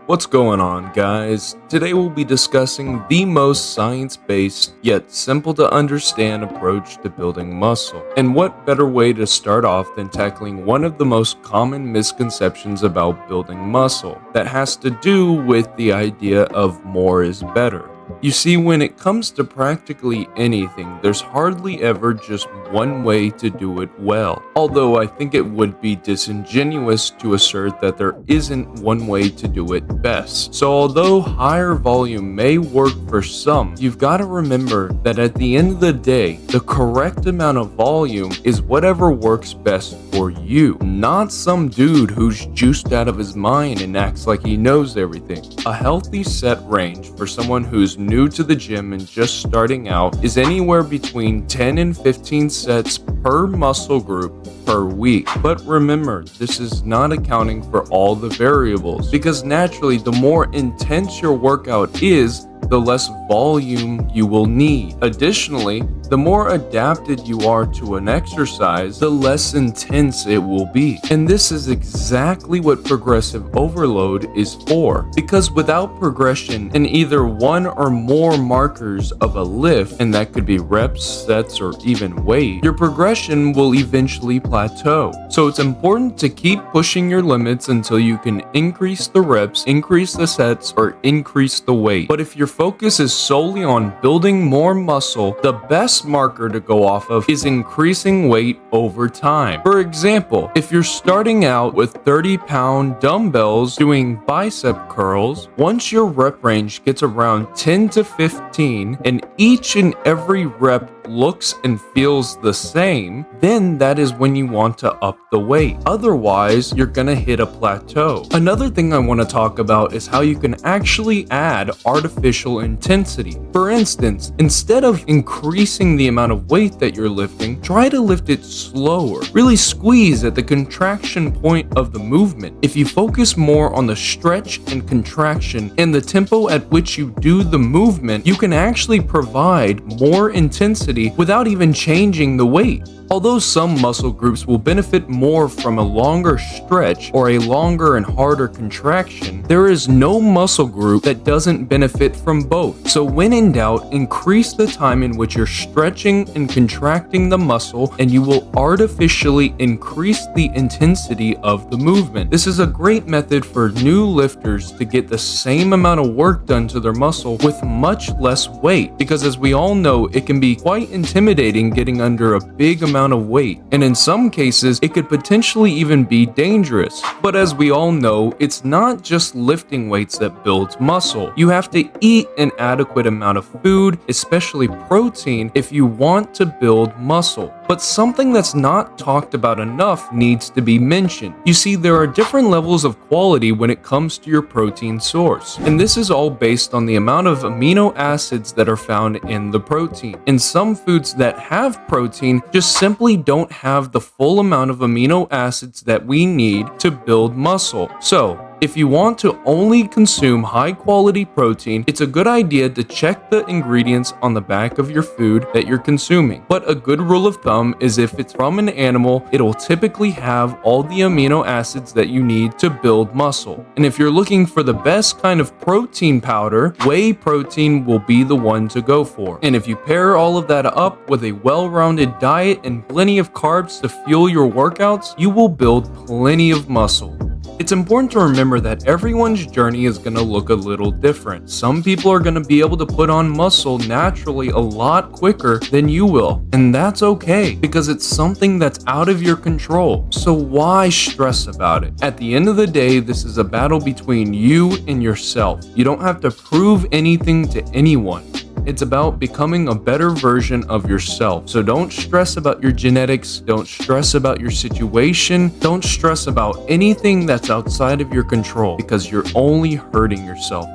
What's going on, guys? Today we'll be discussing the most science-based yet simple to understand approach to building muscle. And what better way to start off than tackling one of the most common misconceptions about building muscle that has to do with the idea of more is better. You see, when it comes to practically anything, there's hardly ever just one way to do it well. Although I think it would be disingenuous to assert that there isn't one way to do it best. So although higher volume may work for some, you've got to remember that at the end of the day, the correct amount of volume is whatever works best for you, not some dude who's juiced out of his mind and acts like he knows everything. A healthy set range for someone who's new to the gym and just starting out is anywhere between 10 and 15 sets per muscle group per week. But remember, this is not accounting for all the variables, because naturally the more intense your workout is, the less volume you will need. Additionally, the more adapted you are to an exercise, the less intense it will be. And this is exactly what progressive overload is for. Because without progression in either one or more markers of a lift, and that could be reps, sets, or even weight, your progression will eventually plateau. So it's important to keep pushing your limits until you can increase the reps, increase the sets, or increase the weight. But if your focus is solely on building more muscle, the best marker to go off of is increasing weight over time. For example, if you're starting out with 30-pound dumbbells doing bicep curls, once your rep range gets around 10 to 15 and each and every rep looks and feels the same, then that is when you want to up the weight. Otherwise, you're gonna hit a plateau. Another thing I want to talk about is how you can actually add artificial intensity. For instance, instead of increasing the amount of weight that you're lifting, try to lift it slower. Really squeeze at the contraction point of the movement. If you focus more on the stretch and contraction and the tempo at which you do the movement, you can actually provide more intensity without even changing the weight. Although some muscle groups will benefit more from a longer stretch or a longer and harder contraction, there is no muscle group that doesn't benefit from both. So when in doubt, increase the time in which you're stretching and contracting the muscle, and you will artificially increase the intensity of the movement. This is a great method for new lifters to get the same amount of work done to their muscle with much less weight, because as we all know, it can be quite intimidating getting under a big amount of weight, and in some cases it could potentially even be dangerous. But as we all know, it's not just lifting weights that builds muscle. You have to eat an adequate amount of food, especially protein, if you want to build muscle. But something that's not talked about enough needs to be mentioned. You see, there are different levels of quality when it comes to your protein source, and this is all based on the amount of amino acids that are found in the protein. And some foods that have protein just simply don't have the full amount of amino acids that we need to build muscle. So, if you want to only consume high quality protein, it's a good idea to check the ingredients on the back of your food that you're consuming. But a good rule of thumb is if it's from an animal, it'll typically have all the amino acids that you need to build muscle. And if you're looking for the best kind of protein powder, whey protein will be the one to go for. And if you pair all of that up with a well-rounded diet and plenty of carbs to fuel your workouts, you will build plenty of muscle. It's important to remember that everyone's journey is going to look a little different. Some people are going to be able to put on muscle naturally a lot quicker than you will, and that's okay because it's something that's out of your control. So why stress about it? At the end of the day, this is a battle between you and yourself. You don't have to prove anything to anyone. It's about becoming a better version of yourself. So don't stress about your genetics, don't stress about your situation, don't stress about anything that's outside of your control, because you're only hurting yourself.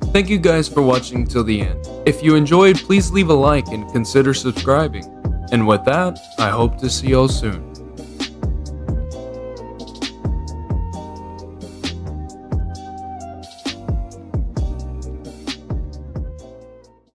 Thank you guys for watching till the end. If you enjoyed, please leave a like and consider subscribing. And with that, I hope to see y'all soon.